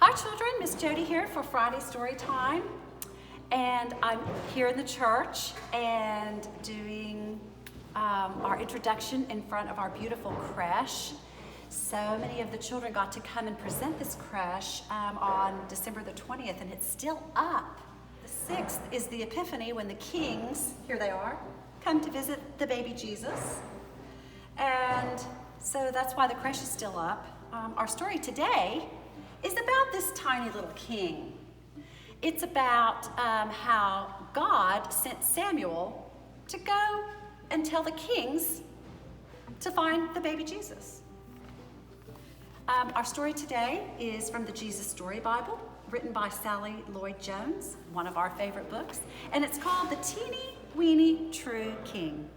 Hi children, Miss Jodi here for Friday Story Time. And I'm here in the church and doing our introduction in front of our beautiful creche. So many of the children got to come and present this creche on December the 20th, and it's still up. The 6th is the Epiphany, when the kings, here they are, come to visit the baby Jesus. And so that's why the creche is still up. Our story today is about this tiny little king. It's about how God sent Samuel to go and tell the kings to find the baby Jesus. Our story today is from the Jesus Story Bible, written by Sally Lloyd-Jones, one of our favorite books, and it's called The Teeny Weeny True King.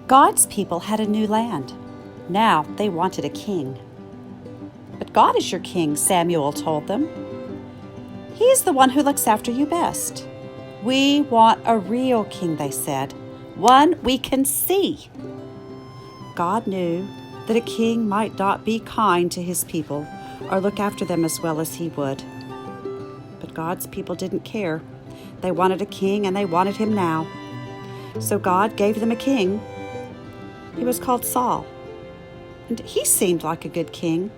God's people had a new land. Now they wanted a king. But God is your king, Samuel told them. He is the one who looks after you best. We want a real king, they said, one we can see. God knew that a king might not be kind to his people or look after them as well as he would. But God's people didn't care. They wanted a king, and they wanted him now. So God gave them a king. He was called Saul, and he seemed like a good king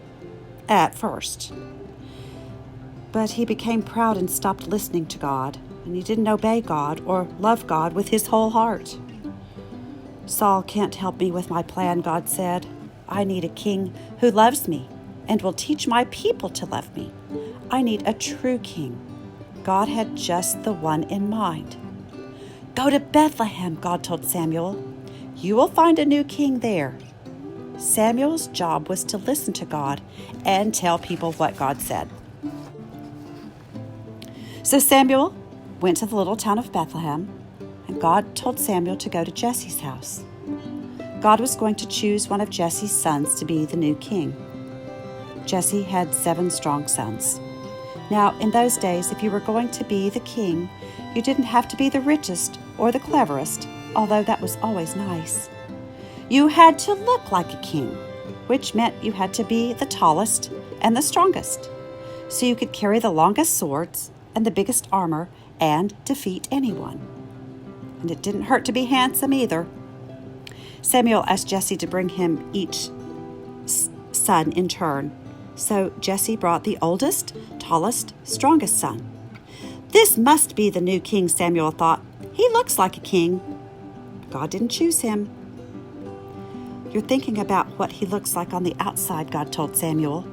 at first. But he became proud and stopped listening to God, and he didn't obey God or love God with his whole heart. Saul can't help me with my plan, God said. I need a king who loves me and will teach my people to love me. I need a true king. God had just the one in mind. Go to Bethlehem, God told Samuel. You will find a new king there. Samuel's job was to listen to God and tell people what God said. So Samuel went to the little town of Bethlehem, and God told Samuel to go to Jesse's house. God was going to choose one of Jesse's sons to be the new king. Jesse had 7 strong sons. Now, in those days, if you were going to be the king, you didn't have to be the richest or the cleverest, although that was always nice. You had to look like a king, which meant you had to be the tallest and the strongest, so you could carry the longest swords and the biggest armor and defeat anyone. And it didn't hurt to be handsome either. Samuel asked Jesse to bring him each son in turn. So Jesse brought the oldest, tallest, strongest son. This must be the new king, Samuel thought. He looks like a king. God didn't choose him. You're thinking about what he looks like on the outside, God told Samuel.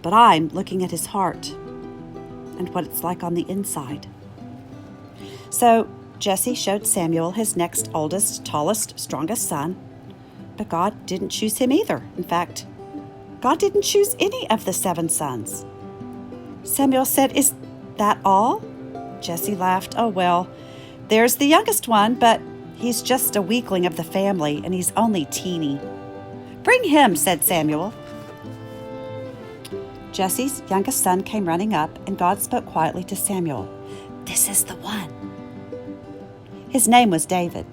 But I'm looking at his heart and what it's like on the inside. So Jesse showed Samuel his next oldest, tallest, strongest son. But God didn't choose him either. In fact, God didn't choose any of the 7 sons. Samuel said, "Is that all?" Jesse laughed. "Oh, well, there's the youngest one, but he's just a weakling of the family, and he's only teeny." "Bring him," said Samuel. Jesse's youngest son came running up, and God spoke quietly to Samuel. "This is the one." His name was David.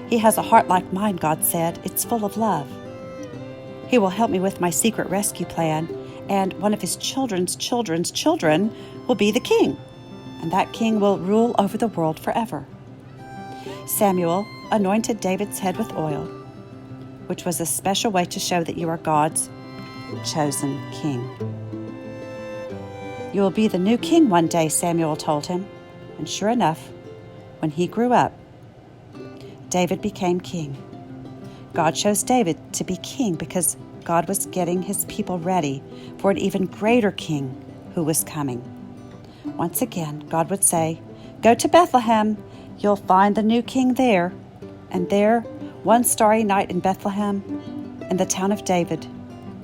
"He has a heart like mine," God said. "It's full of love. He will help me with my secret rescue plan, and one of his children's children's children will be the king, and that king will rule over the world forever." Samuel anointed David's head with oil, which was a special way to show that you are God's chosen king. "You will be the new king one day," Samuel told him. And sure enough, when he grew up, David became king. God chose David to be king because God was getting his people ready for an even greater king who was coming. Once again, God would say, "Go to Bethlehem. You'll find the new king there." And there, one starry night in Bethlehem, in the town of David,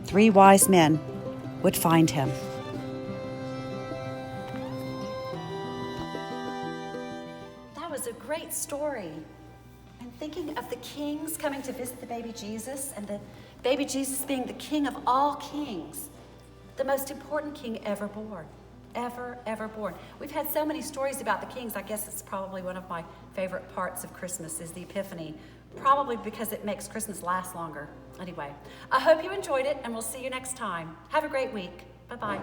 3 wise men would find him. That was a great story. And thinking of the kings coming to visit the baby Jesus, and the baby Jesus being the king of all kings, the most important king ever born. Ever born. We've had so many stories about the kings. I guess it's probably one of my favorite parts of Christmas is the Epiphany, probably because it makes Christmas last longer. Anyway, I hope you enjoyed it, and we'll see you next time. Have a great week. Bye-bye.